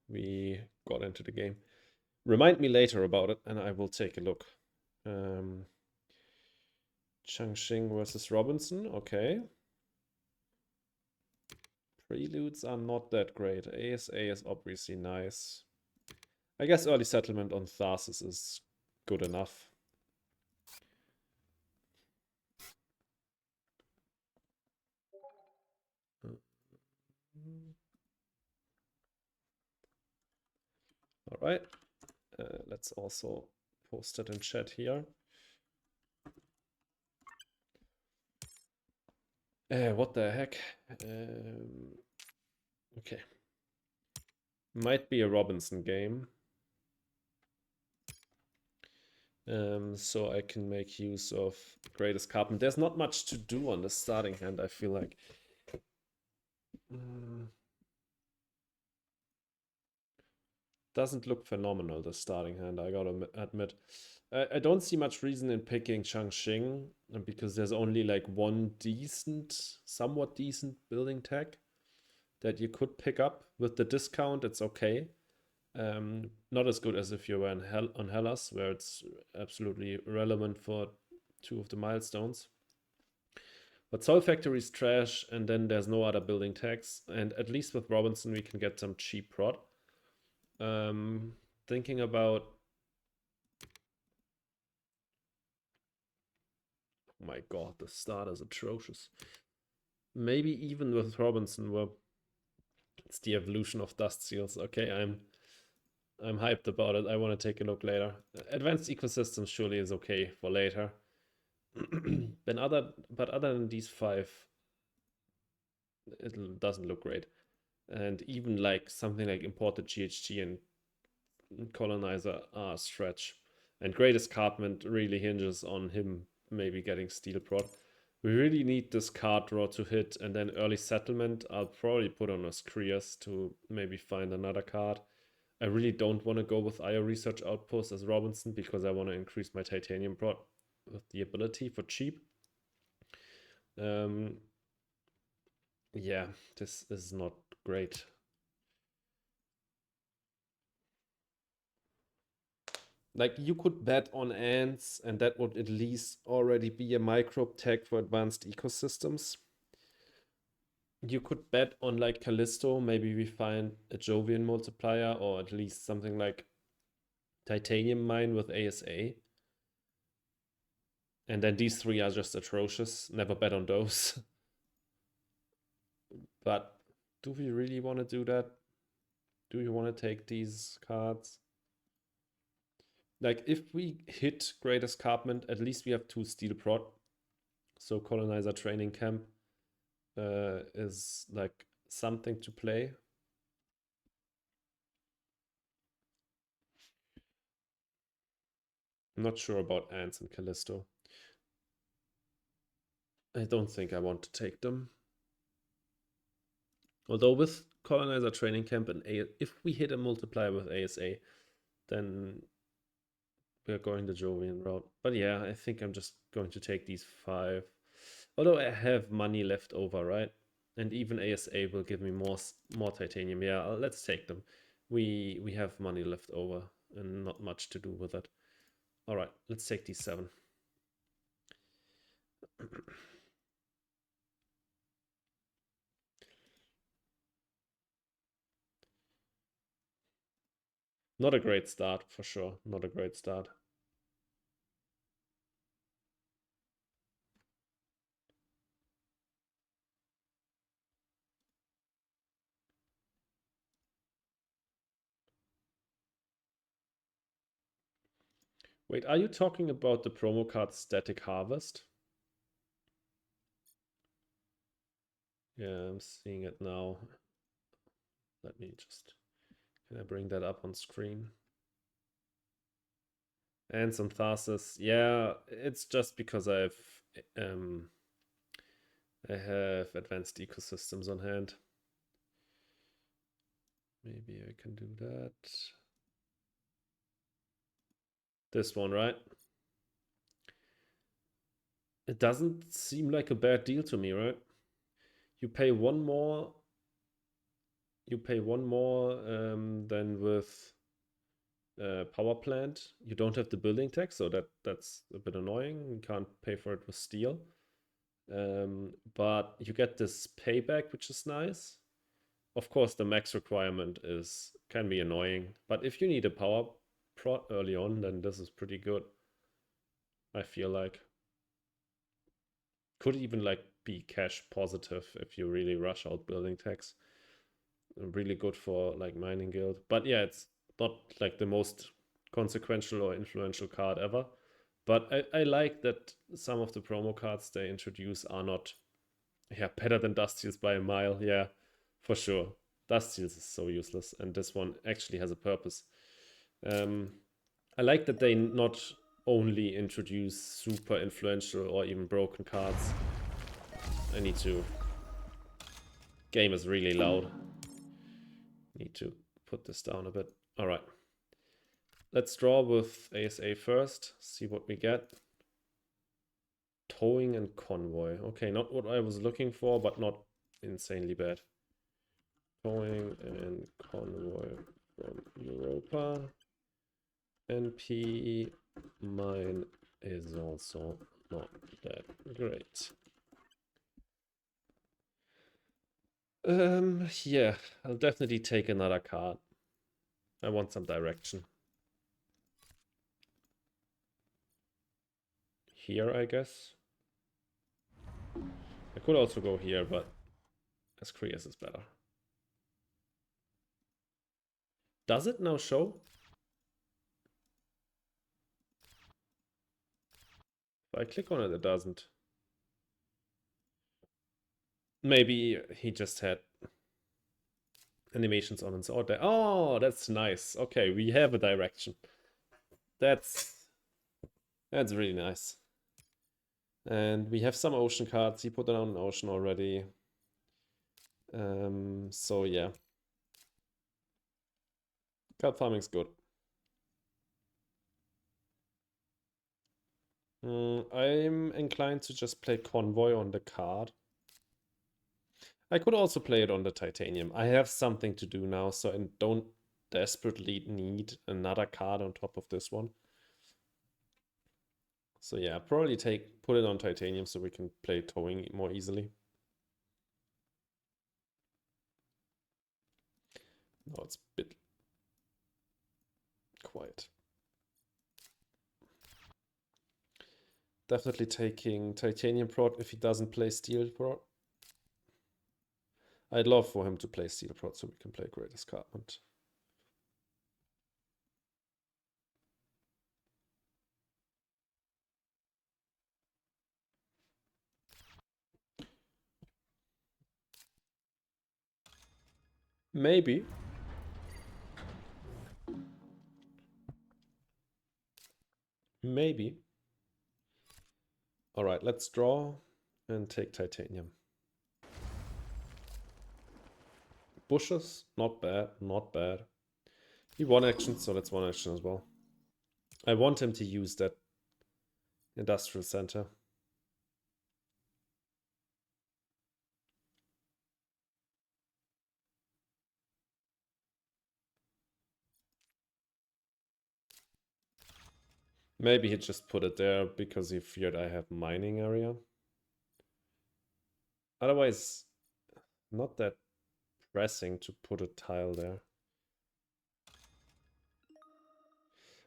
we got into the game. Remind me later about it, and I will take a look. Changxing versus Robinson, okay. Preludes are not that great. ASA is obviously nice. I guess early settlement on Tharsis is good enough. All right. Let's also post it in chat here. What the heck? Okay. Might be a Robinson game. So I can make use of Greatest Carpent. There's not much to do on the starting hand, I feel like. Doesn't look phenomenal, the starting hand, I gotta admit. I don't see much reason in picking Changxing because there's only like one decent, somewhat decent building tech that you could pick up. With the discount, it's okay. Not as good as if you were on Hellas, where it's absolutely relevant for 2 of the milestones. But Soul Factory is trash, and then there's no other building tags. And at least with Robinson, we can get some cheap prod. Thinking about... Oh my god, the start is atrocious. Maybe even with Robinson, well, it's the evolution of Dust Seals. Okay, I'm hyped about it. I want to take a look later. Advanced Ecosystems surely is okay for later. But other than these 5, it doesn't look great. And even like something like Imported GHG and Colonizer are a stretch. And Great Escarpment really hinges on him maybe getting Steel Prod. We really need this card draw to hit, and then early settlement I'll probably put on a Screas to maybe find another card. I really don't want to go with IO Research Outpost as Robinson because I want to increase my Titanium Prod with the ability for cheap. Yeah, this is not great. Like, you could bet on ants, and that would at least already be a microbe tag for advanced ecosystems. You could bet on like Callisto, maybe we find a Jovian multiplier, or at least something like Titanium Mine with ASA. And then these 3 are just atrocious. Never bet on those. But do we really want to do that? Do you want to take these cards? Like, if we hit Great Escarpment, at least we have 2 Steel Prod. So Colonizer Training Camp is like something to play. I'm not sure about Ants and Callisto. I don't think I want to take them. Although with Colonizer Training Camp and if we hit a multiplier with ASA, then we're going the Jovian route. But yeah, I think I'm just going to take these 5. Although I have money left over, right? And even ASA will give me more titanium. Yeah, let's take them. We have money left over and not much to do with it. All right, let's take these 7. Not a great start, for sure. Not a great start. Wait, are you talking about the promo card Static Harvest? Yeah, I'm seeing it now. Let me just... Can I bring that up on screen? And some Tharsis. Yeah, it's just because I have advanced ecosystems on hand. Maybe I can do that. This one, right? It doesn't seem like a bad deal to me, right? You pay 1 more you pay one more than with power plant. You don't have the building tax, so that's a bit annoying. You can't pay for it with steel. But you get this payback, which is nice. Of course, the max requirement can be annoying, but if you need a power prot early on, then this is pretty good. I feel like could even like be cash positive if you really rush out building tax. Really good for like mining guild, but yeah, it's not like the most consequential or influential card ever. But I like that some of the promo cards they introduce are not, yeah, better than Dust Steals by a mile. Yeah, for sure. Dust Steals is so useless, and this one actually has a purpose. I like that they not only introduce super influential or even broken cards. I need to... Game is really loud. Need to put this down a bit. All right. Let's draw with ASA first. See what we get. Towing and convoy. Okay, not what I was looking for, but not insanely bad. Towing and convoy from Europa. NP mine is also not that great. Yeah, I'll definitely take another card. I want some direction. Here, I guess. I could also go here, but Ascrias is better. Does it now show? If I click on it, it doesn't. Maybe he just had animations on and so there. Oh, that's nice. Okay, we have a direction. That's really nice. And we have some ocean cards. He put down an ocean already. So yeah. Card farming's good. I'm inclined to just play Convoy on the card. I could also play it on the Titanium. I have something to do now, so I don't desperately need another card on top of this one. So yeah, probably put it on Titanium so we can play Towing more easily. No, it's a bit quiet. Definitely taking Titanium Prot if he doesn't play Steel Prot. I'd love for him to play Steel Prot so we can play Great Escarpment. Maybe. Maybe. All right, let's draw and take Titanium. Bushes, not bad, not bad. He won action, so that's one action as well. I want him to use that industrial center. Maybe he just put it there because he feared I have mining area. Otherwise, not that pressing to put a tile there.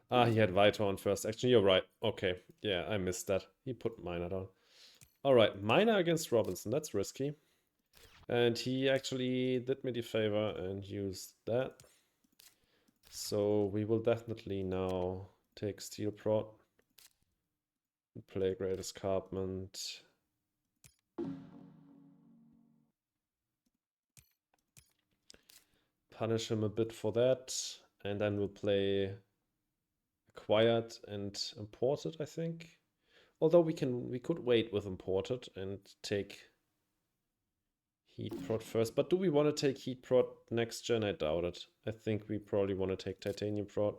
Ah, he had Vito on first action. You're right. Okay. Yeah, I missed that. He put Miner down. Alright, Miner against Robinson. That's risky. And he actually did me the favor and used that. So we will definitely now take Steel Prot. Play Great Escarpment. Punish him a bit for that. And then we'll play Acquired and Imported, I think. Although we could wait with Imported and take Heat Prot first. But do we want to take Heat Prot next gen? I doubt it. I think we probably want to take Titanium Prot.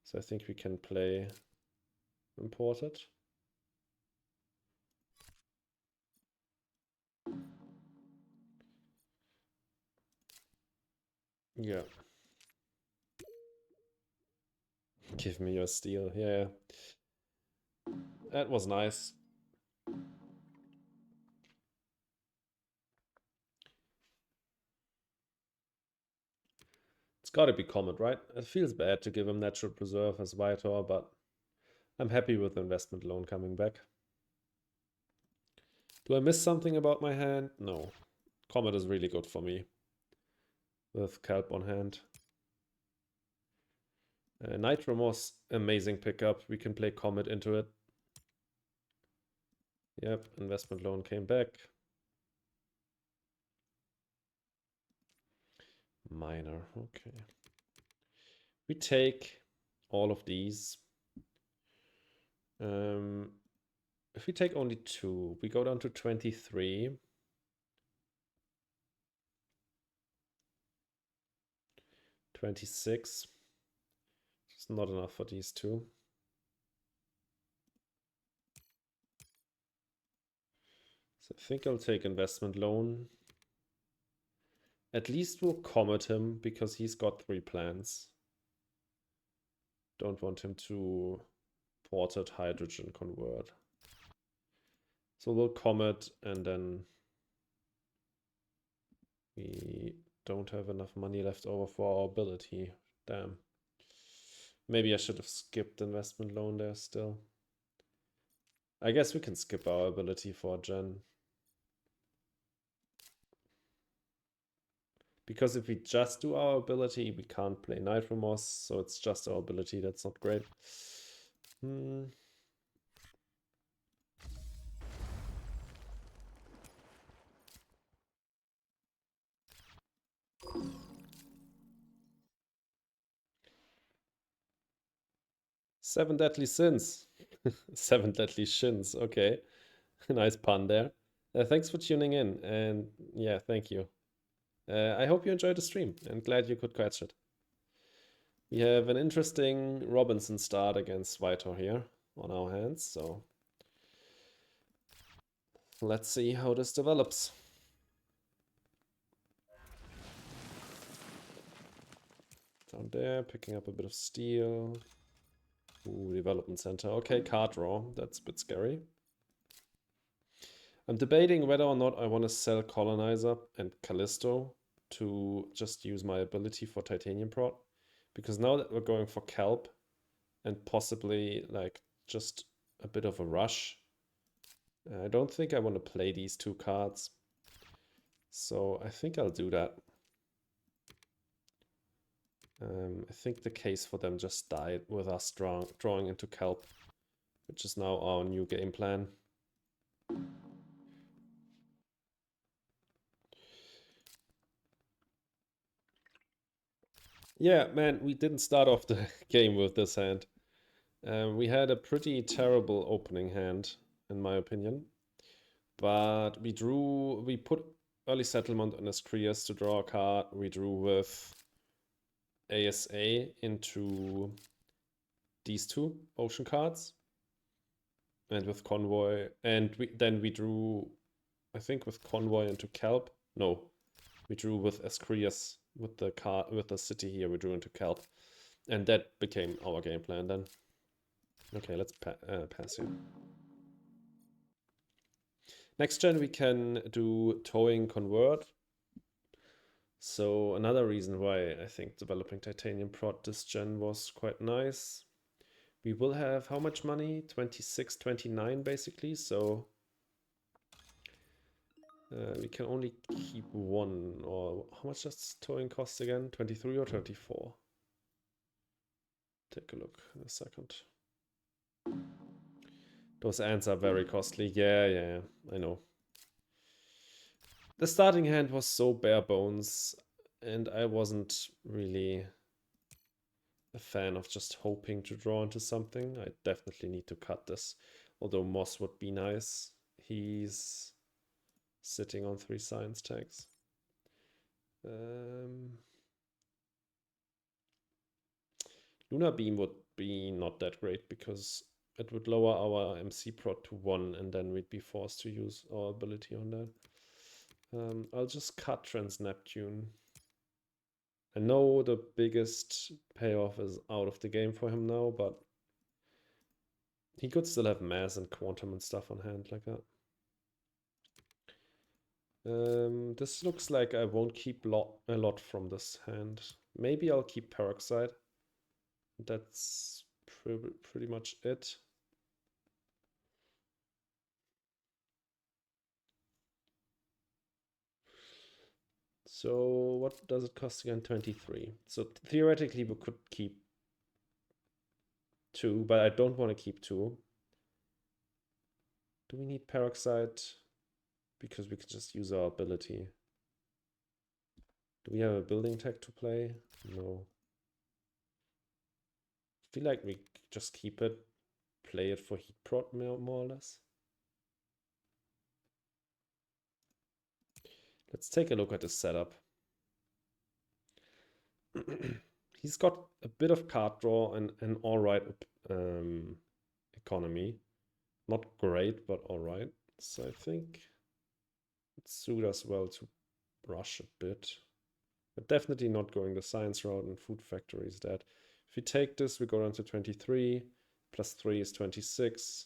So I think we can play Imported. Yeah. Give me your steel. Yeah. That was nice. It's gotta be Comet, right? It feels bad to give him Natural Preserve as Viator, but I'm happy with the investment loan coming back. Do I miss something about my hand? No. Comet is really good for me. With Kelp on hand. Nitromos, amazing pickup. We can play Comet into it. Yep, investment loan came back. Minor, okay. We take all of these. If we take only 2, we go down to 23. 26. It's not enough for these 2. So I think I'll take investment loan. At least we'll commit him because he's got 3 plans. Don't want him to ported hydrogen convert. So we'll commit and then we don't have enough money left over for our ability. Damn. Maybe I should have skipped investment loan there still. I guess we can skip our ability for Gen. Because if we just do our ability, we can't play Nitromos, so it's just our ability that's not great. 7 deadly sins. 7 deadly shins, okay. Nice pun there. Thanks for tuning in, and yeah, thank you. I hope you enjoyed the stream, and glad you could catch it. We have an interesting Robinson start against Vitor here on our hands, so let's see how this develops. Down there, picking up a bit of steel. Ooh, development center. Okay, card draw. That's a bit scary. I'm debating whether or not I want to sell Colonizer and Callisto to just use my ability for Titanium Prot. Because now that we're going for Kelp and possibly like just a bit of a rush, I don't think I want to play these 2 cards. So I think I'll do that. I think the case for them just died with us drawing into Kelp, which is now our new game plan. Yeah, man, we didn't start off the game with this hand. We had a pretty terrible opening hand, in my opinion. But we put early settlement on Escrias to draw a card. We drew with ASA into these 2 ocean cards. And with Convoy, and then we drew, I think with Convoy into Kelp. No, we drew with Escrias with the card with the city here. We drew into Kelp, and that became our game plan then. Okay, let's pass here. Next gen we can do towing convert. So another reason why I think developing Titanium Prot this gen was quite nice. We will have how much money? 26, 29 basically, so we can only keep 1. Or how much does towing cost again? 23 or 34? Take a look in a second. Those ants are very costly. Yeah, I know. The starting hand was so bare bones, and I wasn't really a fan of just hoping to draw into something. I definitely need to cut this, although Moss would be nice. He's sitting on 3 science tags. Lunar Beam would be not that great because it would lower our MC prot to 1 and then we'd be forced to use our ability on that. I'll just cut Trans Neptune. I know the biggest payoff is out of the game for him now, but he could still have mass and quantum and stuff on hand like that. This looks like I won't keep a lot from this hand. Maybe I'll keep Peroxide. That's pretty much it. So what does it cost again? 23. So theoretically we could keep 2, but I don't want to keep 2. Do we need Peroxide? Because we could just use our ability. Do we have a building tech to play? No. I feel like we just keep it, play it for heat prot more or less. Let's take a look at the setup. He's got a bit of card draw and an alright economy. Not great, but alright. So I think it suits us well to rush a bit. But definitely not going the science route, and food factory is dead. If we take this, we go down to 23. Plus 3 is 26.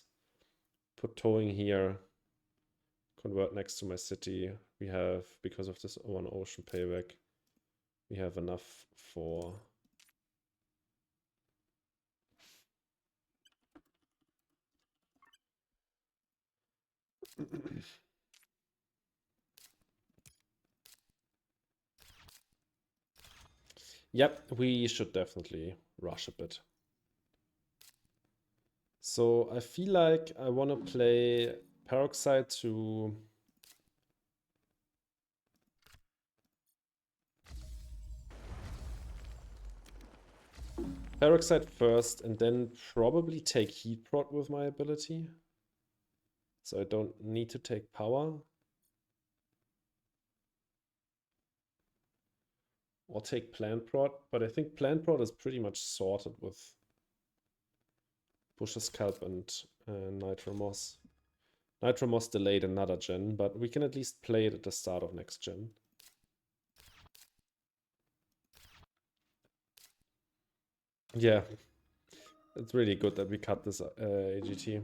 Put towing here. Convert next to my city. We have, because of this one ocean payback, we have enough for Yep, we should definitely rush a bit. So I feel like I want to play Peroxide to Peroxide first, and then probably take Heat Prot with my ability. So I don't need to take power. Or take Plant Prot, but I think Plant Prot is pretty much sorted with Bush's Scalp and Nitro Moss. Nitro Moss delayed another gen, but we can at least play it at the start of next gen. Yeah, it's really good that we cut this AGT.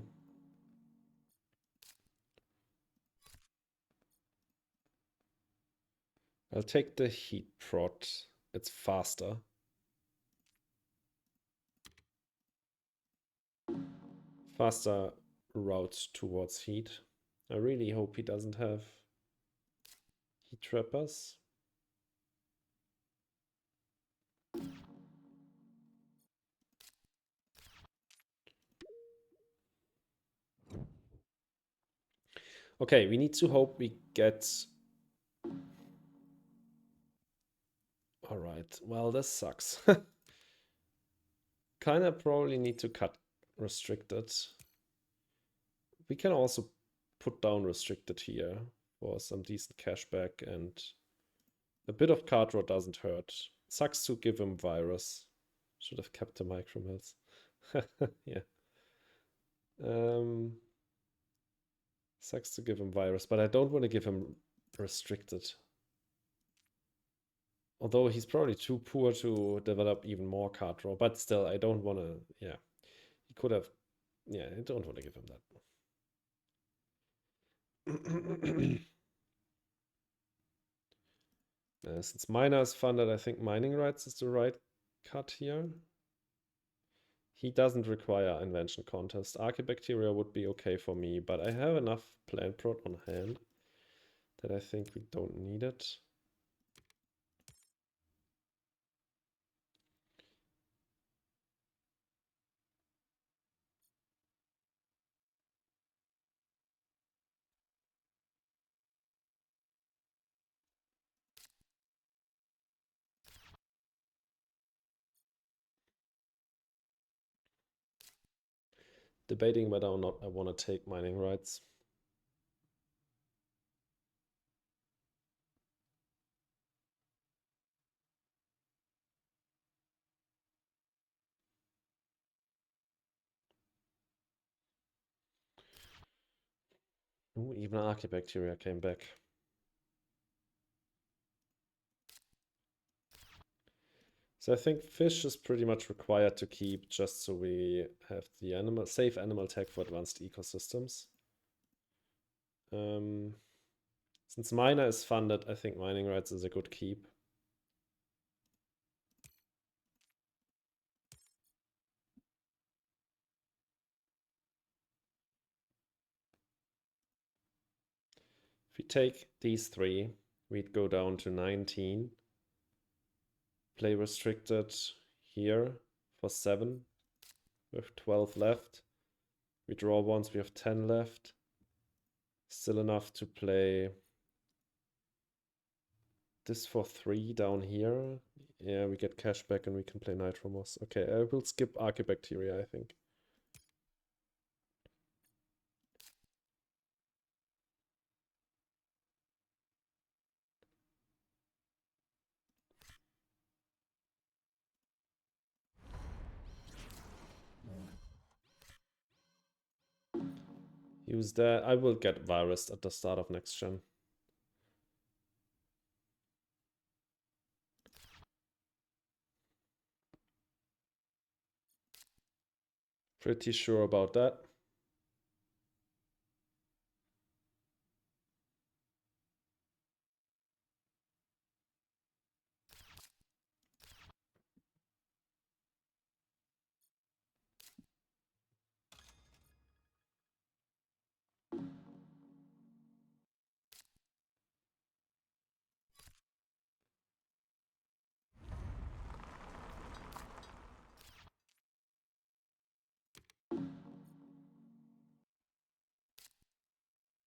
I'll take the Heat Prot. It's faster. Faster route towards heat. I really hope he doesn't have Heat Trappers. Okay, we need to hope we get... Alright, well, this sucks. Kinda probably need to cut restricted. We can also put down restricted here for some decent cashback, and a bit of card draw doesn't hurt. Sucks to give him virus. Should have kept the micro mills. Yeah. Sucks to give him virus, but I don't want to give him restricted. Although he's probably too poor to develop even more card draw, but still, I don't want to, yeah. He could have, yeah, I don't want to give him that. Since Miner is funded, I think mining rights is the right cut here. He doesn't require invention contest. Archibacteria would be okay for me, but I have enough plant prot on hand that I think we don't need it. Debating whether or not I want to take mining rights. Ooh, even Archibacteria came back. So I think fish is pretty much required to keep just so we have the safe animal tag for advanced ecosystems. Since miner is funded, I think mining rights is a good keep. If we take these three, we'd go down to 19. Play restricted here for 7. We have 12 left. We draw once, we have 10 left. Still enough to play this for 3 down here. Yeah, we get cash back and we can play Nitromoss. Okay, I will skip Archibacteria, I think. Use that. I will get virus at the start of next gen. Pretty sure about that.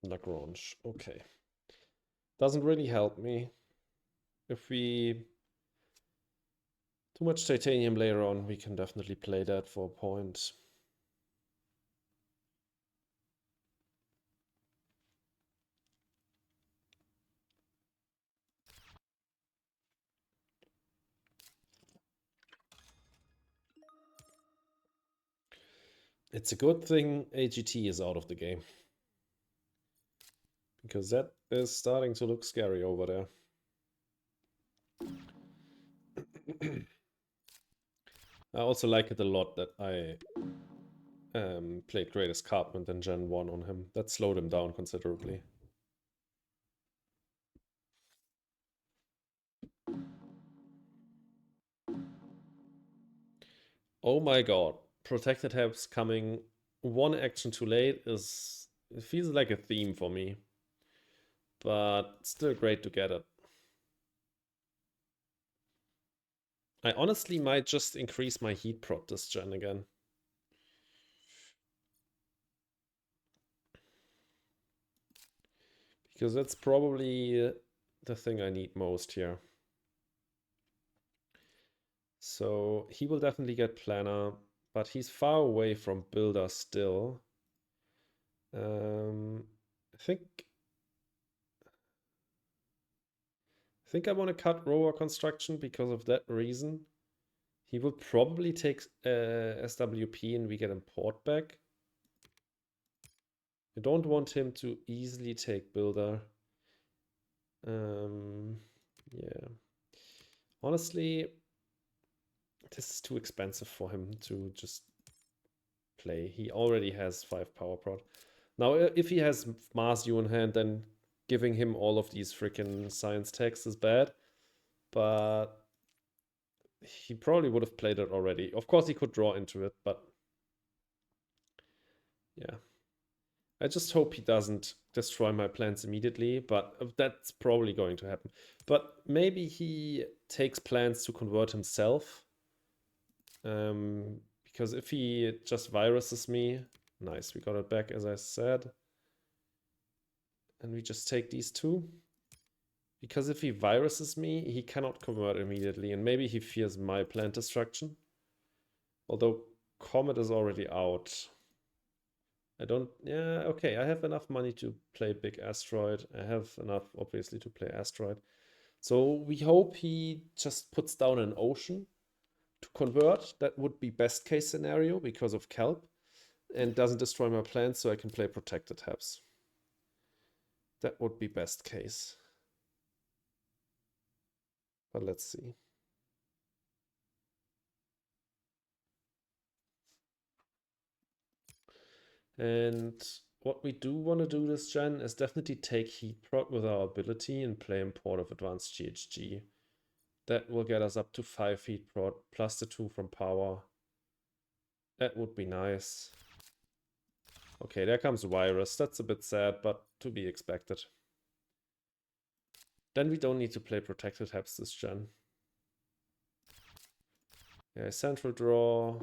Lagrange. Okay. Doesn't really help me. If we too much titanium later on, we can definitely play that for a point. It's a good thing AGT is out of the game. Because that is starting to look scary over there. I also like it a lot that I played Great Escarpment in Gen 1 on him. That slowed him down considerably. Oh my god. Protected Habs coming 1 action too late is... It feels like a theme for me. But still great to get it. I honestly might just increase my heat prot this gen again. Because that's probably the thing I need most here. So he will definitely get Planner, but he's far away from Builder still. I think I want to cut rower construction because of that reason. He will probably take SWP and we get import back. I don't want him to easily take builder. Yeah. Honestly, this is too expensive for him to just play. He already has 5 power prod. Now, if he has Mars U in hand, then giving him all of these freaking science texts is bad. But he probably would have played it already. Of course, he could draw into it, but yeah. I just hope he doesn't destroy my plans immediately, but that's probably going to happen. But maybe he takes plans to convert himself. Because if he just viruses me, nice, we got it back as I said. And we just take these 2. Because if he viruses me, he cannot convert immediately, and maybe he fears my plant destruction. Although Comet is already out. I don't... Yeah, okay, I have enough money to play Big Asteroid. I have enough, obviously, to play Asteroid. So we hope he just puts down an ocean to convert. That would be best case scenario because of Kelp. And doesn't destroy my plants so I can play Protected Habs. That would be best case. But let's see. And what we do want to do this gen is definitely take heat prot with our ability and play Import of Advanced GHG. That will get us up to 5 heat prot plus the 2 from power. That would be nice. Okay, there comes Virus. That's a bit sad, but to be expected. Then we don't need to play Protected Heps this gen. Yeah, central draw.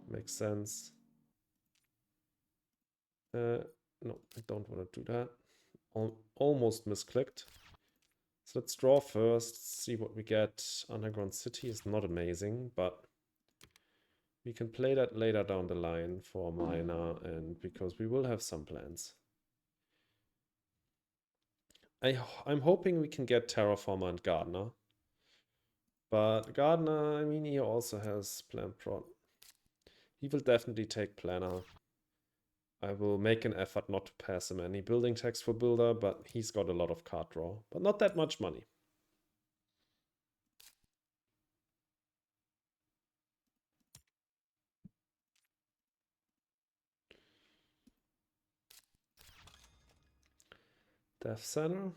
Makes sense. No, I don't want to do that. Almost misclicked. So let's draw first, see what we get. Underground City is not amazing, but we can play that later down the line for minor, and because we will have some plans. I'm hoping we can get Terraformer and Gardener. But Gardener, I mean, he also has Plant Prot. He will definitely take Planner. I will make an effort not to pass him any building tax for Builder, but he's got a lot of card draw. But not that much money. Death Center.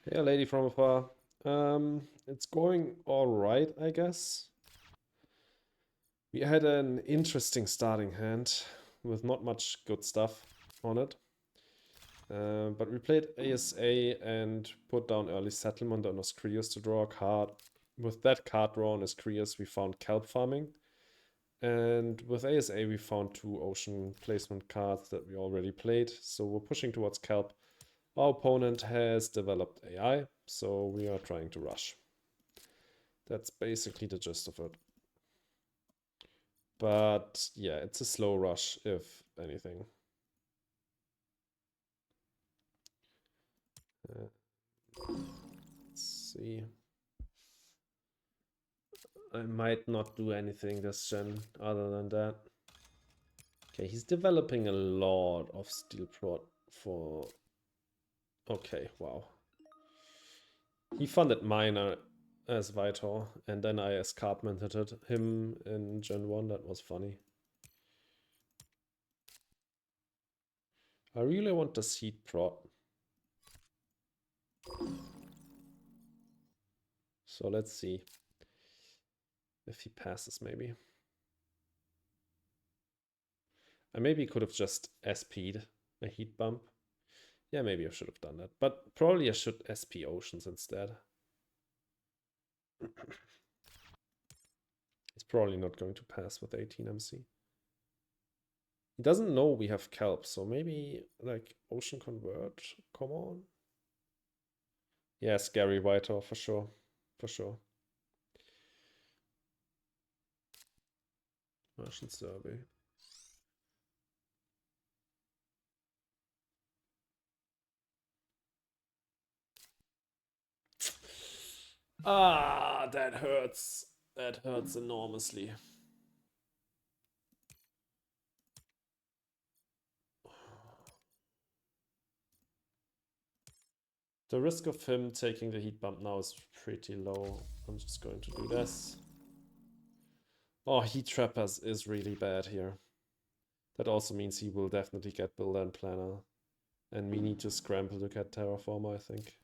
Hey, lady from afar. It's going all right, I guess. We had an interesting starting hand with not much good stuff on it. But we played ASA and put down early settlement on Oscrius to draw a card. With that card draw on Oscrius, we found kelp farming. And with ASA, we found 2 ocean placement cards that we already played. So we're pushing towards kelp. Our opponent has developed AI, so we are trying to rush. That's basically the gist of it. But yeah, it's a slow rush, if anything. Let's see. I might not do anything this gen other than that. Okay, he's developing a lot of steel prot for... Okay, wow. He funded minor as Vitor, and then I escarpmented him in Gen 1. That was funny. I really want the seed prot. So let's see if he passes, maybe. I maybe could have just SP'd a heat bump. Yeah, maybe I should have done that. But probably I should SP Oceans instead. He's probably not going to pass with 18 MC. He doesn't know we have kelp, so maybe like Ocean Convert. Come on. Yeah, scary Whitehall for sure. For sure. Martian Survey. Ah, that hurts. That hurts enormously. The risk of him taking the heat bump now is pretty low. I'm just going to do this. Oh, Heat Trappers is really bad here. That also means he will definitely get Builder and Planner. And we need to scramble to get Terraformer, I think.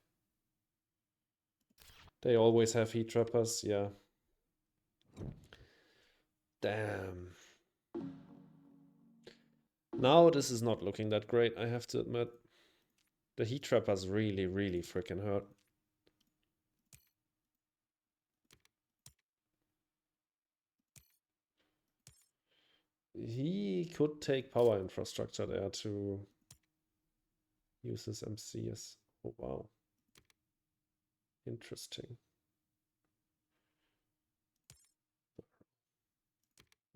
They always have Heat Trappers, yeah. Damn. Now this is not looking that great, I have to admit. The Heat Trappers really, really freaking hurt. He could take power infrastructure there to use his MCs. Oh, wow. Interesting.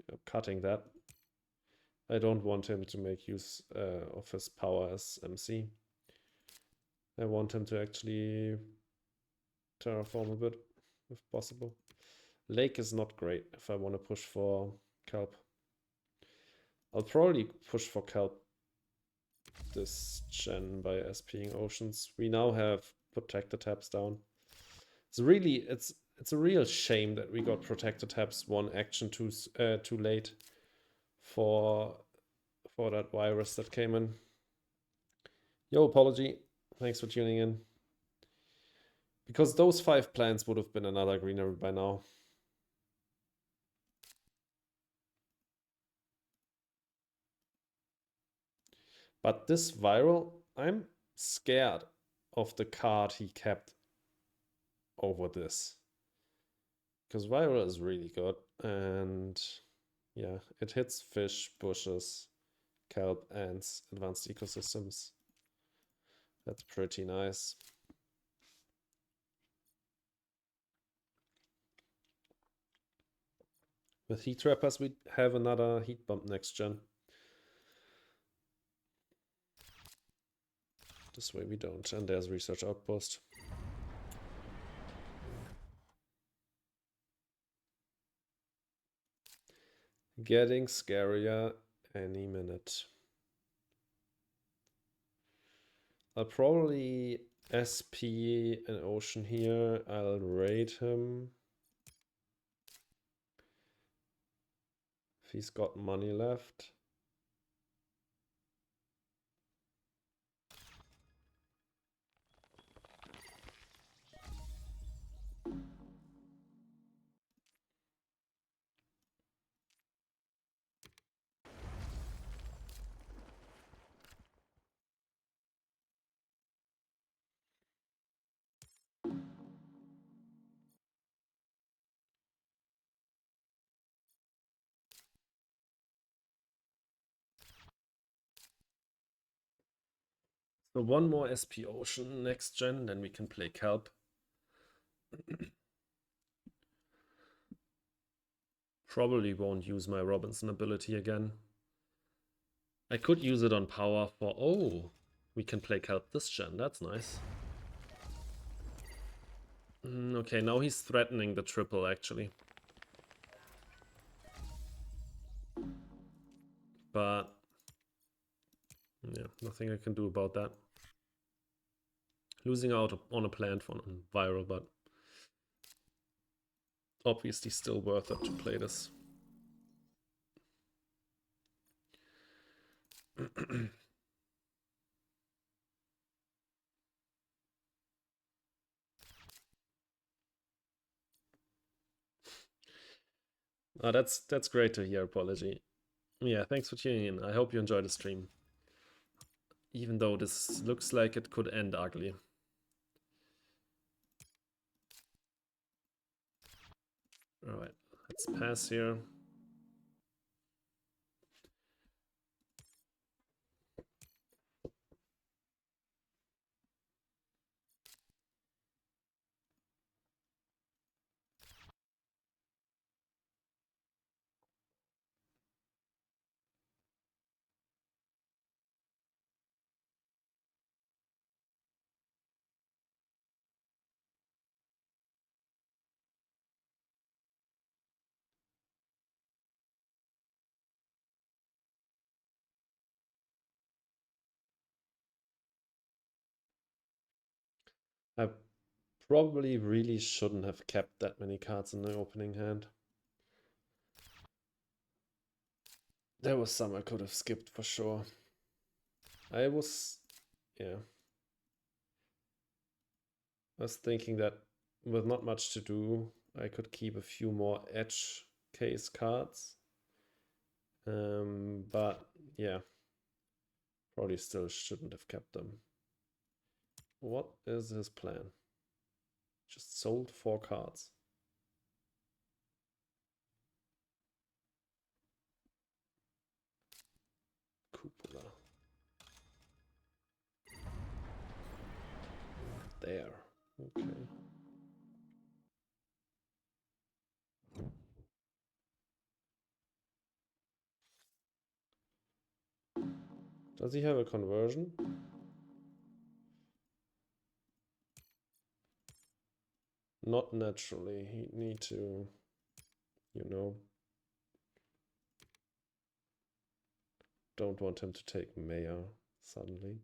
Yeah, cutting that. I don't want him to make use of his power as MC. I want him to actually terraform a bit, if possible. Lake is not great if I want to push for kelp. I'll probably push for kelp this gen by SPing oceans. We now have protector tabs down. It's really it's a real shame that we got protector tabs one action too late for that virus that came in. Yo, apology. Thanks for tuning in. Because those 5 plants would have been another greenery by now. But this viral, I'm scared of the card he kept over this. Because viral is really good. And yeah, it hits fish, bushes, kelp, ants, advanced ecosystems. That's pretty nice. With heat trappers, we have another heat bump next gen. This way we don't. And there's research outpost. Getting scarier any minute. I'll probably SP an ocean here. I'll raid him. If he's got money left. So one more SP Ocean next gen, then we can play Kelp. Probably won't use my Robinson ability again. I could use it on power for... Oh, we can play Kelp this gen, that's nice. Okay, now he's threatening the triple actually. But yeah, nothing I can do about that. Losing out on a plant for viral, but obviously still worth it to play this. Oh, that's great to hear, Apology. Yeah, thanks for tuning in. I hope you enjoyed the stream. Even though this looks like it could end ugly. Alright, let's pass here. I probably really shouldn't have kept that many cards in the opening hand. There was some I could have skipped for sure. I was thinking that with not much to do, I could keep a few more edge case cards. But yeah, probably still shouldn't have kept them. What is his plan? Just sold 4 cards. Cupola. There. Okay. Does he have a conversion? Not naturally. He'd need to, you know. Don't want him to take mayor suddenly.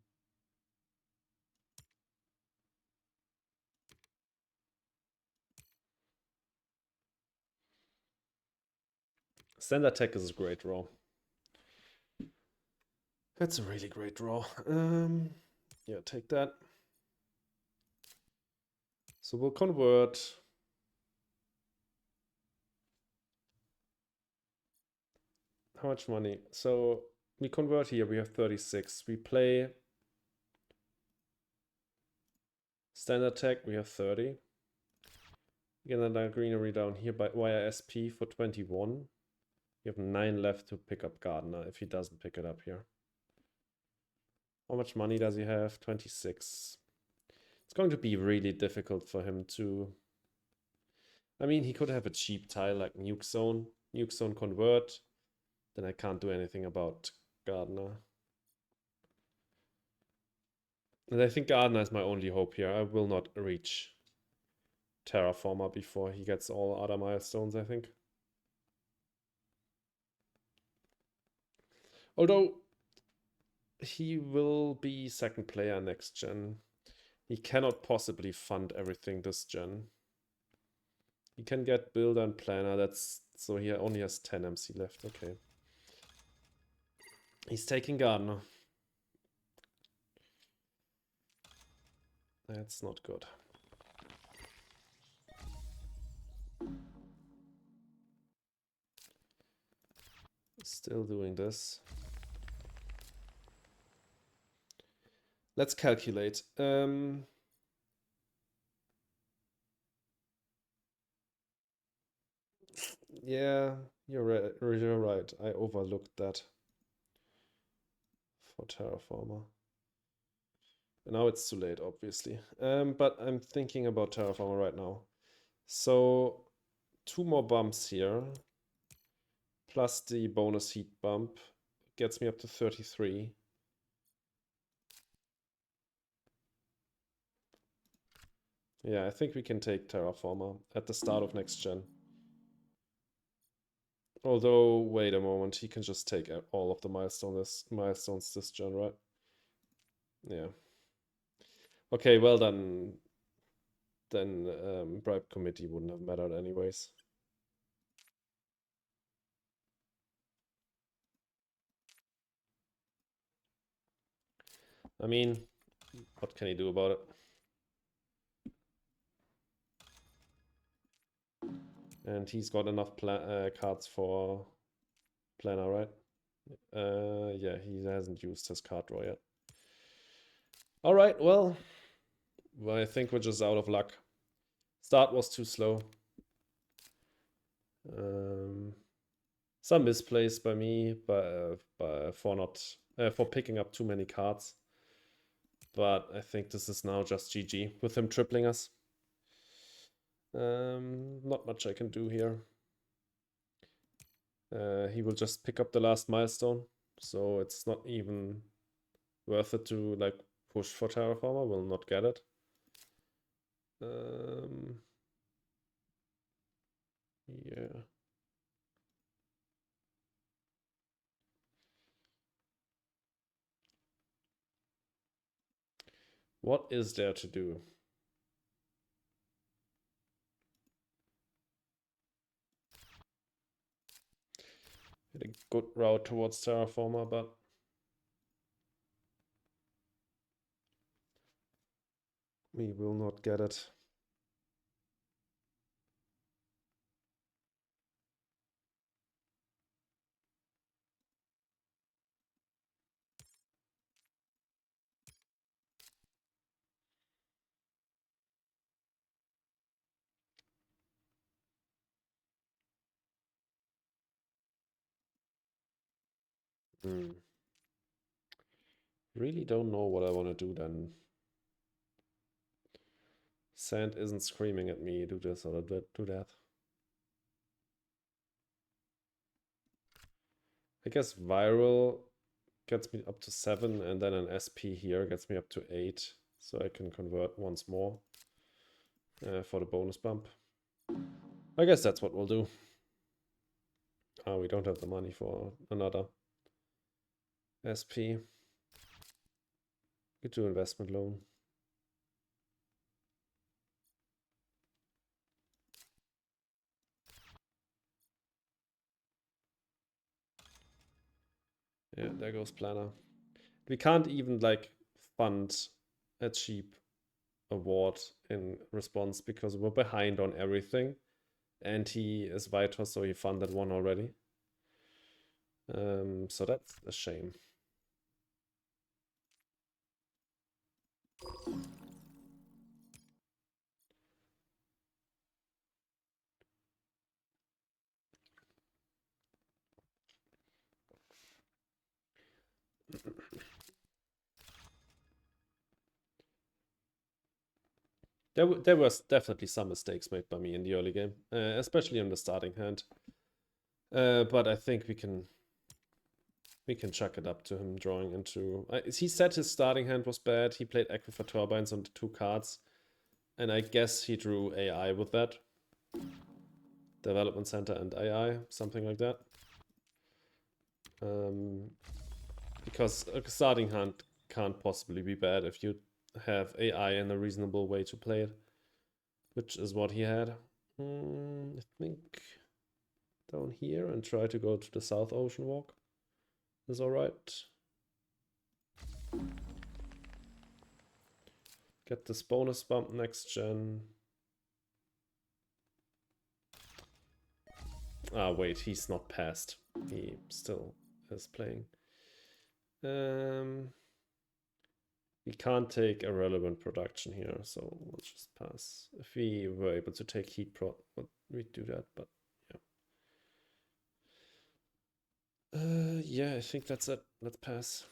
Standard tech is a great draw. That's a really great draw. Yeah, take that. So we'll convert. How much money? So we convert here, we have 36. We play standard tech, we have 30. Get another greenery down here by via SP for 21. You have 9 left to pick up Gardener if he doesn't pick it up here. How much money does he have? 26. It's going to be really difficult for him to... I mean, he could have a cheap tile like Nuke Zone convert. Then I can't do anything about Gardener. And I think Gardener is my only hope here. I will not reach Terraformer before he gets all other milestones, I think. Although he will be second player next gen. He cannot possibly fund everything this gen. He can get builder and planner. That's so he only has 10 MC left. Okay. He's taking Gardener. That's not good. Still doing this. Let's calculate. Yeah, you're right. I overlooked that for Terraformer. Now it's too late, obviously. But I'm thinking about Terraformer right now. So 2 more bumps here, plus the bonus heat bump, gets me up to 33. Yeah, I think we can take Terraformer at the start of next gen. Although, wait a moment, he can just take all of the milestones this gen, right? Yeah. Okay, well then bribe committee wouldn't have mattered anyways. I mean, what can he do about it? And he's got enough cards for planner, right? Yeah, he hasn't used his card draw yet. All right, well, I think we're just out of luck. Start was too slow. Some misplays by me, for picking up too many cards. But I think this is now just GG with him tripling us. Not much I can do here. He will just pick up the last milestone, so it's not even worth it to like push for Terraformer. Will not get it. Yeah. What is there to do? Had a good route towards Terraformer, but we will not get it. Really don't know what I want to do then. Sand isn't screaming at me, do this or do that. I guess viral gets me up to 7, and then an SP here gets me up to 8, so I can convert once more. for the bonus bump. I guess that's what we'll do. Oh, we don't have the money for another SP. Could do investment loan. Yeah, there goes planner. We can't even like fund a cheap award in response because we're behind on everything. And he is vital, so he funded one already. So that's a shame. There was definitely some mistakes made by me in the early game, especially in the starting hand. But I think we can chuck it up to him drawing into. He said his starting hand was bad. He played Aquifer Turbines on the 2 cards, and I guess he drew AI with that. Development Center and AI, something like that. Because a starting hand can't possibly be bad if you have AI and a reasonable way to play it, which is what he had. I think down here and try to go to the South Ocean Walk is alright. Get this bonus bump next gen. Ah, wait, he's not passed. He still is playing. We can't take irrelevant production here, so we'll just pass. If we were able to take heat pro, we'd do that, but yeah. Yeah, I think that's it. Let's pass.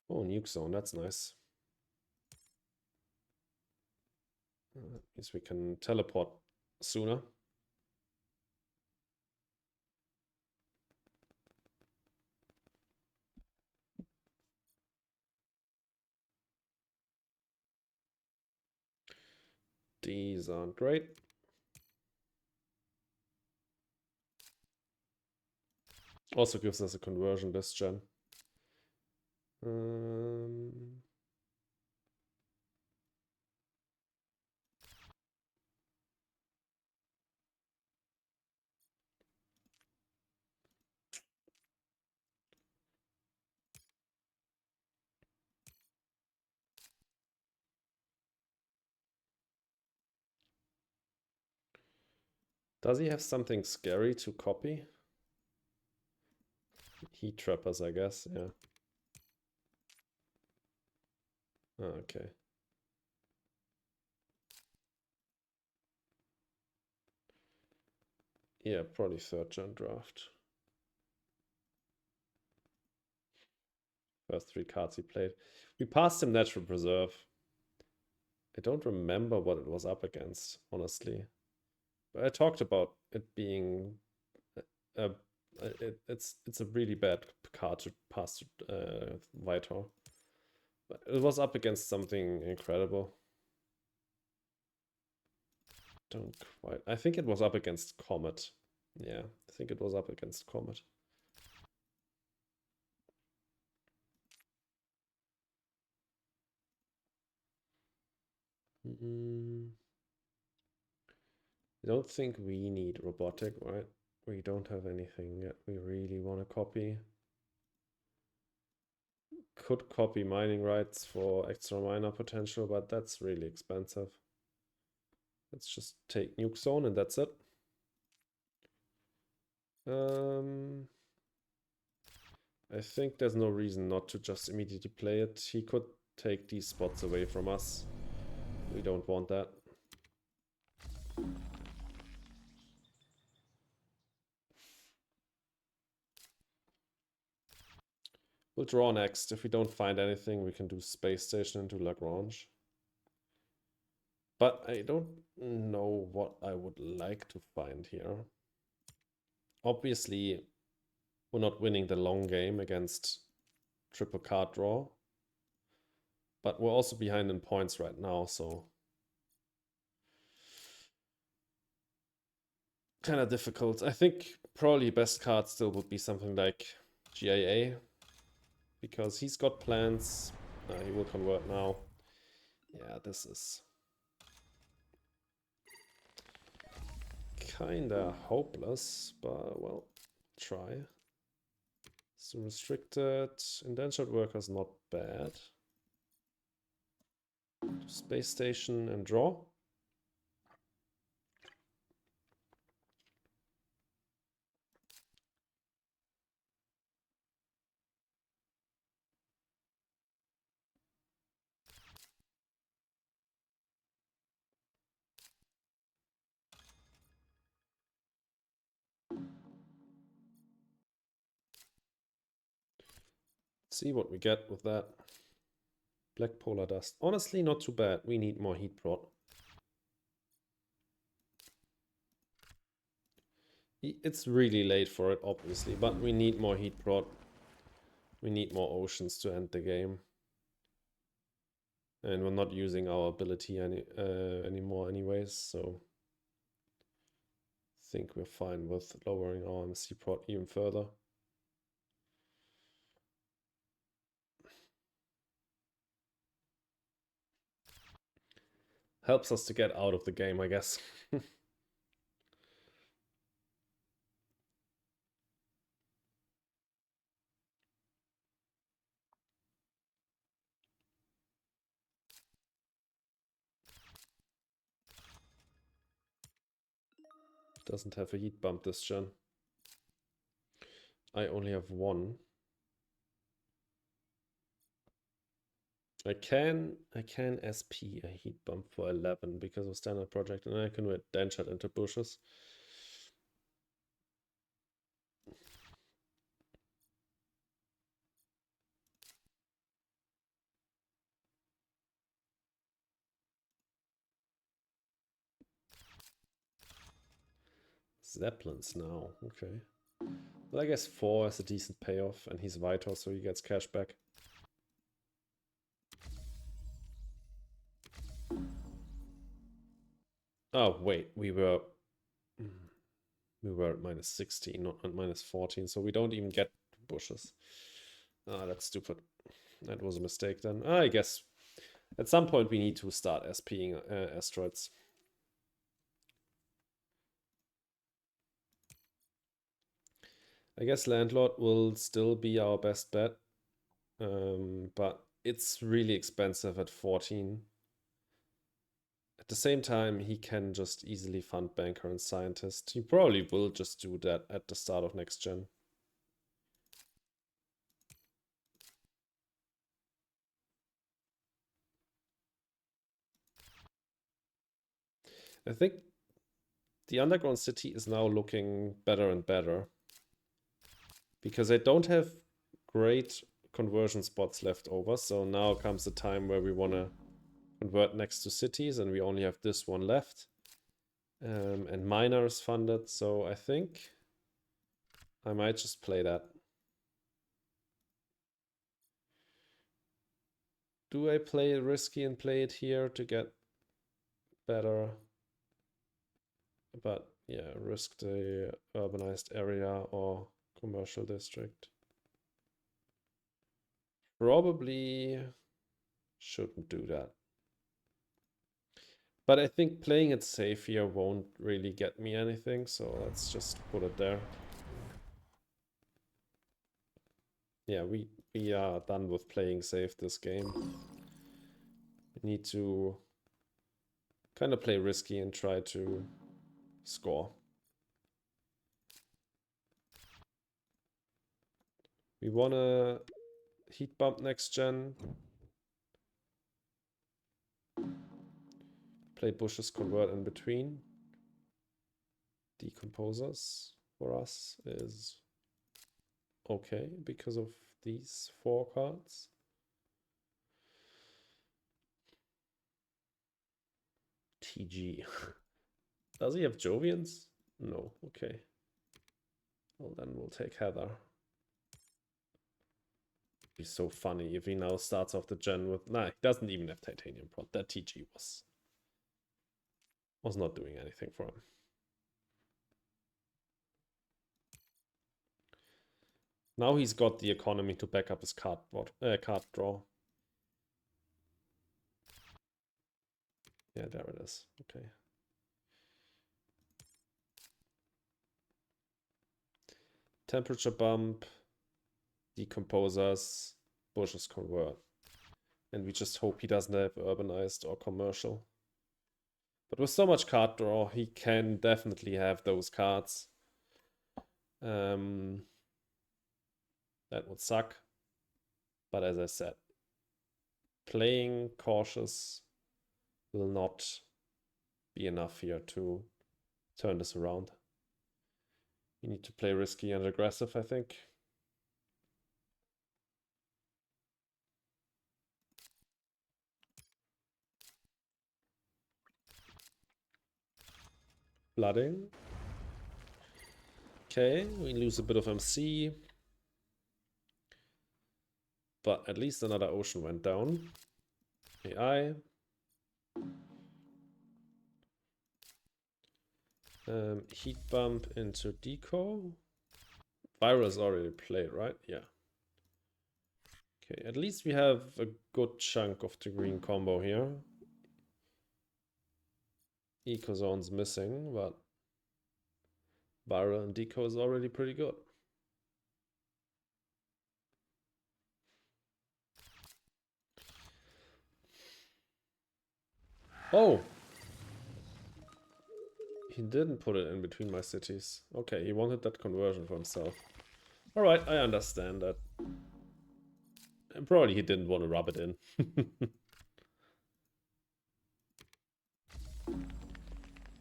Oh, nuke zone, that's nice. Means we can teleport sooner. These aren't great. Also gives us a conversion this gen. Does he have something scary to copy? Heat trappers, I guess, yeah. Oh, okay. Yeah, probably 3rd gen draft. First 3 cards he played. We passed him Natural Preserve. I don't remember what it was up against, honestly. But I talked about it being it's a really bad card to pass to Vitor. But it was up against something incredible. Don't quite. I think it was up against Comet. Yeah, I think it was up against Comet. I don't think we need robotic, right? We don't have anything that we really want to copy. Could copy mining rights for extra miner potential, but that's really expensive. Let's just take Nuke Zone and that's it. I think there's no reason not to just immediately play it. He could take these spots away from us. We don't want that. We'll draw next. If we don't find anything, we can do Space Station and do Lagrange. But I don't know what I would like to find here. Obviously, we're not winning the long game against triple card draw. But we're also behind in points right now, so kind of difficult. I think probably best card still would be something like GIA, because he's got plans. He will convert now. Yeah, this is kinda hopeless, but well, try. So restricted, indentured workers not bad. Space station and draw. See what we get with that. Black polar dust. Honestly, not too bad. We need more heat prod. It's really late for it, obviously, but we need more heat prod. We need more oceans to end the game. And we're not using our ability anymore anyways, so I think we're fine with lowering our MC prod even further. Helps us to get out of the game, I guess. Doesn't have a heat bump this gen. I only have one. I can SP a heat bump for 11 because of standard project, and I can convert Denshot into bushes. Zeppelins now, okay. Well, I guess 4 is a decent payoff, and he's vital, so he gets cash back. Oh, wait, we were at minus 16, not at minus 14, so we don't even get bushes. Ah, that's stupid. That was a mistake then. I guess at some point we need to start SPing asteroids. I guess Landlord will still be our best bet, but it's really expensive at 14. At the same time, he can just easily fund Banker and Scientist. He probably will just do that at the start of next gen. I think the Underground City is now looking better and better, because I don't have great conversion spots left over. So now comes the time where we want to convert next to cities, and we only have this one left. And miner is funded, so I think I might just play that. Do I play risky and play it here to get better? But yeah, risk the urbanized area or commercial district. Probably shouldn't do that. But I think playing it safe here won't really get me anything, so let's just put it there. Yeah, we are done with playing safe this game. We need to kind of play risky and try to score. We want to heat bump next gen. Play bushes, convert in between. Decomposers for us is okay because of these 4 cards. TG. Does he have Jovians? No, okay. Well, then we'll take Heather. It'd be so funny if he now starts off the gen with... Nah, he doesn't even have titanium prod. That TG was not doing anything for him. Now he's got the economy to back up his card draw. Yeah, there it is. Okay. Temperature bump, decomposers, bushes convert. And we just hope he doesn't have urbanized or commercial. But with so much card draw, he can definitely have those cards. That would suck. But as I said, playing cautious will not be enough here to turn this around. You need to play risky and aggressive, I think. Flooding. Okay, we lose a bit of MC. But at least another ocean went down. AI. Heat bump into deco. Virus already played, right? Yeah. Okay, at least we have a good chunk of the green combo here. Eco zone's missing, but viral and deco is already pretty good. Oh! He didn't put it in between my cities. Okay, he wanted that conversion for himself. Alright, I understand that. And probably he didn't want to rub it in.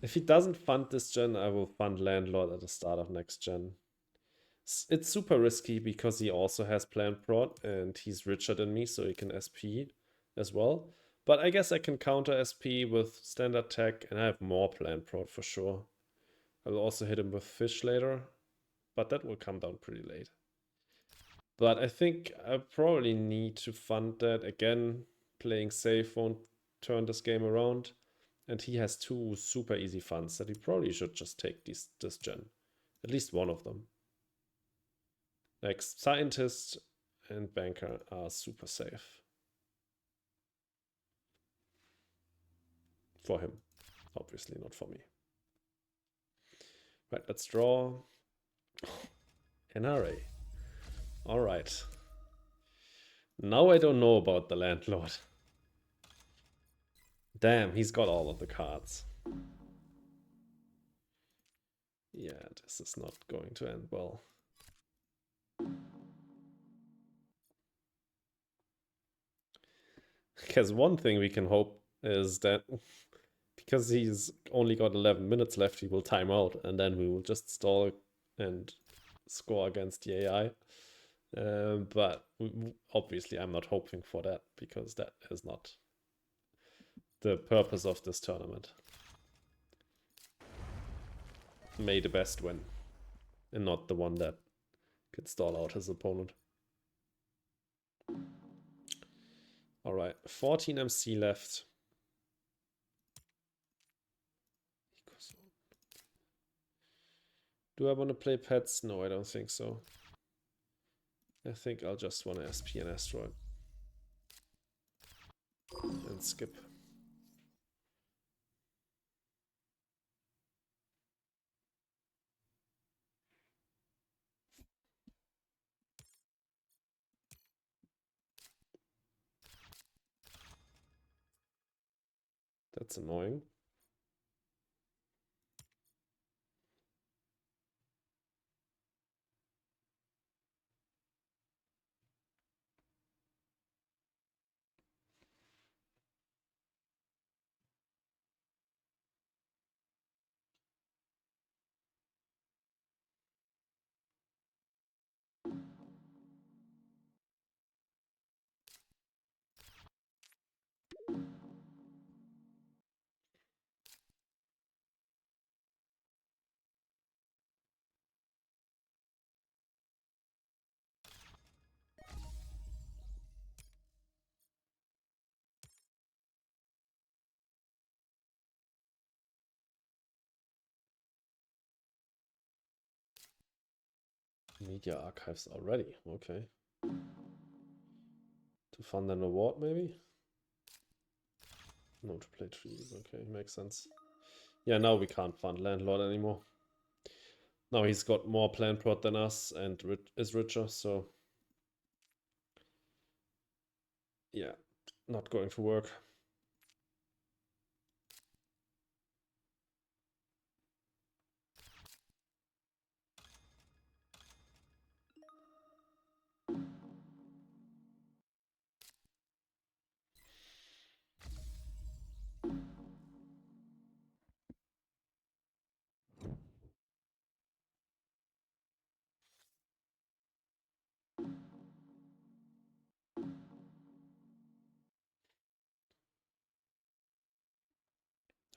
If he doesn't fund this gen, I will fund Landlord at the start of next gen. It's super risky because he also has plant prod and he's richer than me, so he can SP as well. But I guess I can counter SP with standard tech and I have more plant prod for sure. I will also hit him with fish later, but that will come down pretty late. But I think I probably need to fund that again. Playing safe won't turn this game around. And he has two super easy funds that he probably should just take this gen. At least one of them. Like scientist and banker are super safe. For him. Obviously not for me. Right, let's draw. NRA. Alright. Now I don't know about the landlord. Damn, he's got all of the cards. Yeah, this is not going to end well. Because one thing we can hope is that because he's only got 11 minutes left, he will time out and then we will just stall and score against the AI. But obviously I'm not hoping for that because that is not the purpose of this tournament. May the best win and not the one that can stall out his opponent. Alright, 14 MC left. Do I want to play pets? No, I don't think so. I think I'll just want to SP an asteroid. And skip. That's annoying. Media archives already. Okay. To fund an award, maybe? No, to play trees. Okay, makes sense. Yeah, now we can't fund Landlord anymore. Now he's got more plan prod than us and is richer, so... Yeah, not going to work.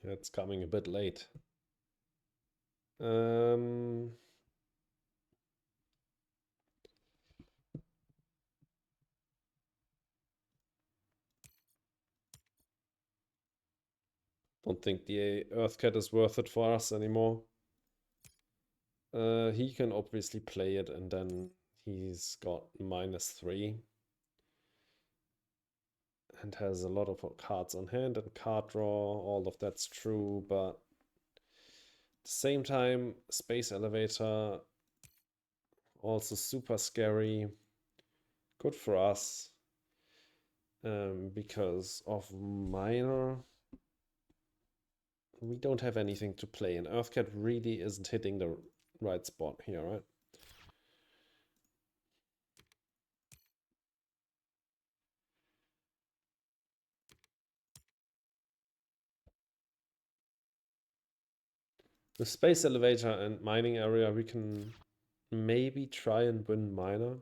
It's coming a bit late. Don't think the Earthcat is worth it for us anymore. He can obviously play it, and then he's got -3 and has a lot of cards on hand and card draw. All of that's true, but at the same time, Space Elevator also super scary. Good for us because of minor. We don't have anything to play, and Earthcat really isn't hitting the right spot here, right? With Space Elevator and Mining Area, we can maybe try and win Miner.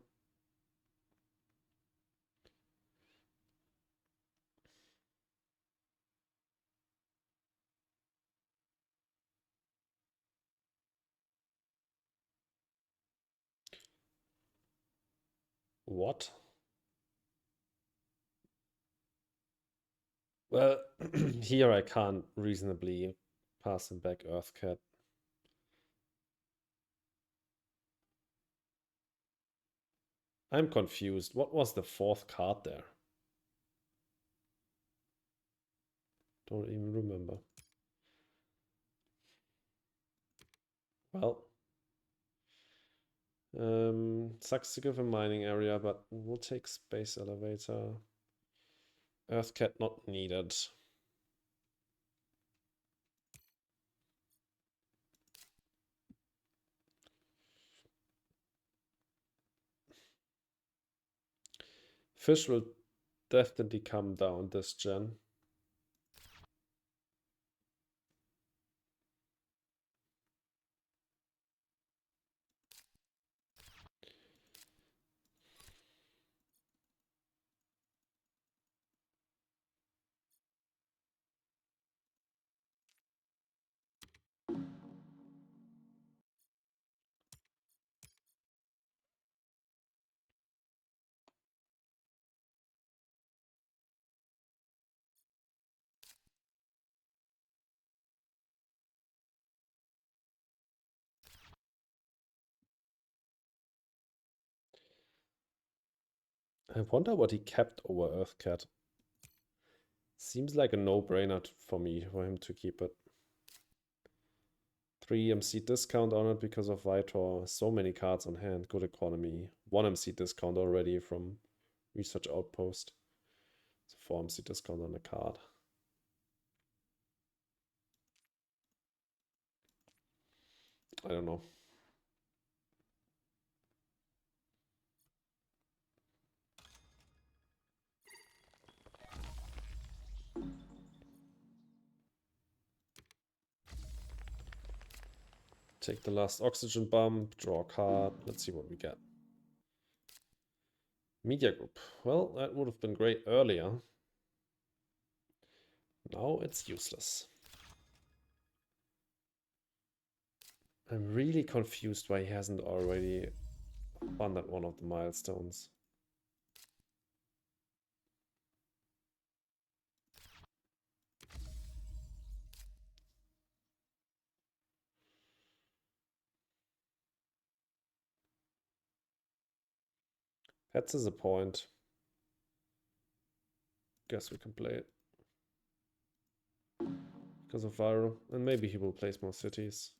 What? Well, here I can't reasonably pass him back Earthcat. I'm confused. What was the fourth card there? Don't even remember. Well, sucks to give a mining area, but we'll take Space Elevator. Earthcat not needed. Fish will definitely come down this gen. I wonder what he kept over Earthcat. Seems like a no-brainer for me, for him to keep it. 3 MC discount on it because of Vitor. So many cards on hand, good economy. 1 MC discount already from Research Outpost. So 4 MC discount on the card. I don't know. Take the last oxygen bump, draw a card. Let's see what we get. Media group. Well, that would have been great earlier. Now it's useless. I'm really confused why he hasn't already funded one of the milestones. Heads is a point. Guess we can play it. Because of Viral. And maybe he will place more cities.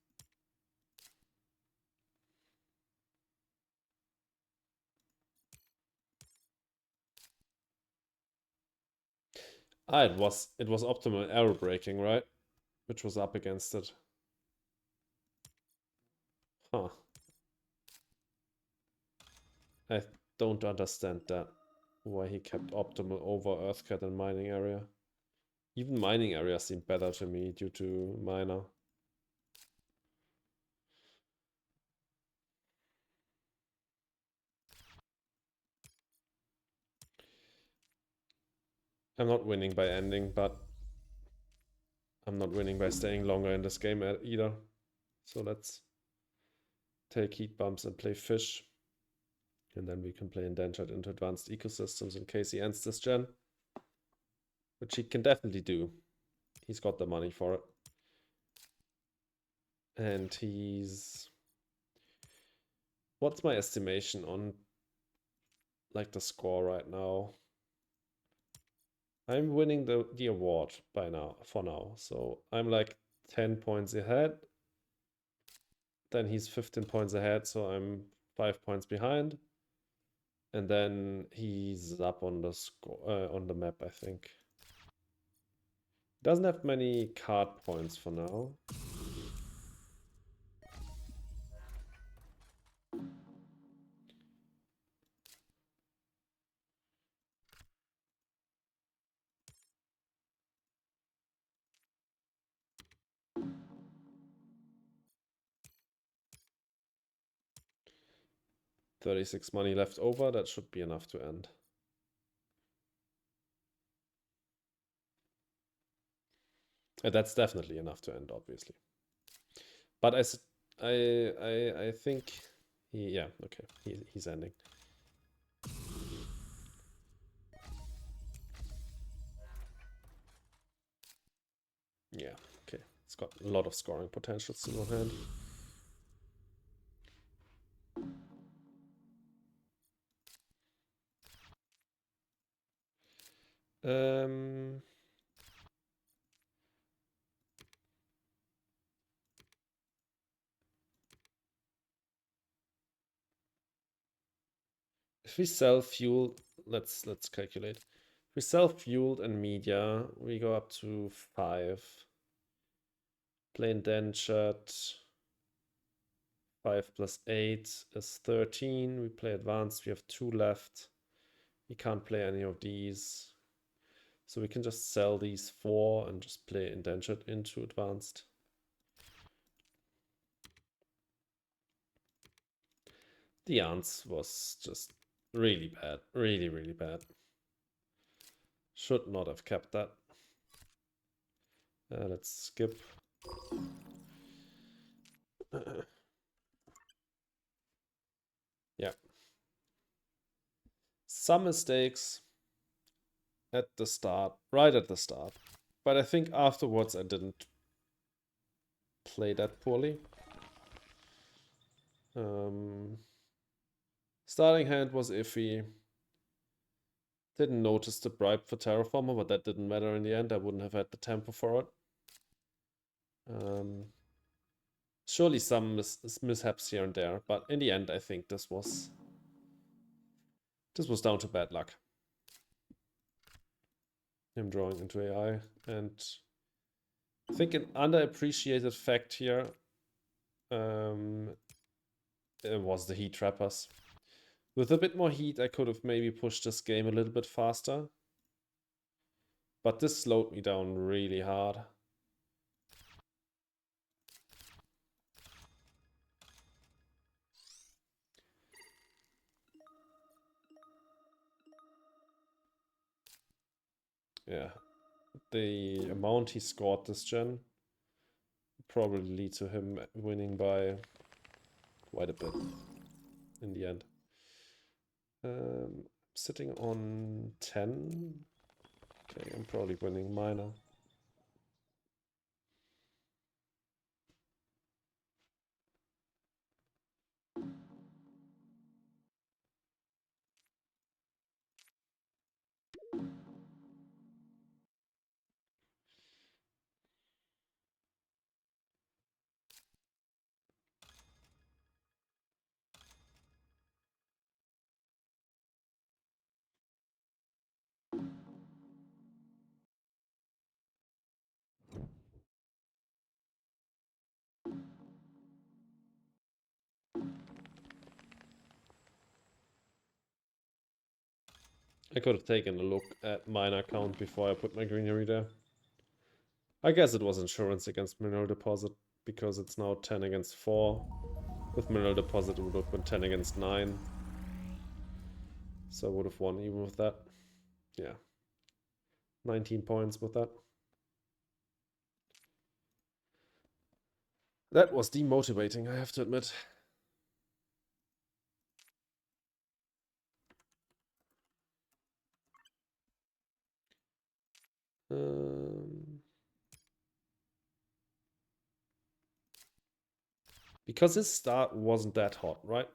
Ah, it was optimal arrow breaking, right? Which was up against it. Huh. I don't understand that. Why he kept optimal over Earthcat and mining area. Even mining area seemed better to me due to miner. I'm not winning by ending, but I'm not winning by staying longer in this game either. So let's take heat bumps and play fish. And then we can play indentured into advanced ecosystems in case he ends this gen. Which he can definitely do. He's got the money for it. And he's... What's my estimation on like the score right now? I'm winning the award by now, for now. So I'm like 10 points ahead. Then he's 15 points ahead, so I'm 5 points behind. And then he's up on the score on the map, I think. Doesn't have many card points for now. $36 money left over. That should be enough to end. That's definitely enough to end, obviously. But I think yeah, okay, he's ending. Yeah, okay. It's got a lot of scoring potential still on hand. If we sell fuel, let's calculate. If we sell fueled and media, we go up to 5. Plain dentured. 5 plus 8 is 13. We play advanced. We have 2 left. We can't play any of these. So we can just sell these 4 and just play indentured into advanced. The answer was just really bad. Really, really bad. Should not have kept that. Let's skip. Yeah. Some mistakes at the start, right at the start. But I think afterwards I didn't play that poorly. Starting hand was iffy. Didn't notice the bribe for Terraformer, but that didn't matter in the end. I wouldn't have had the tempo for it. Surely some mishaps here and there, but in the end, I think this was down to bad luck. Him drawing into AI, and I think an underappreciated fact here it was the heat trappers. With a bit more heat, I could have maybe pushed this game a little bit faster. But this slowed me down really hard. Yeah. The amount he scored this gen probably lead to him winning by quite a bit in the end. Sitting on 10. Okay, I'm probably winning minor. I could have taken a look at mine account before I put my greenery there. I guess it was insurance against mineral deposit because it's now 10 against 4. With mineral deposit, it would have been 10 against 9. So I would have won even with that. Yeah. 19 points with that. That was demotivating, I have to admit. Because his start wasn't that hot, right?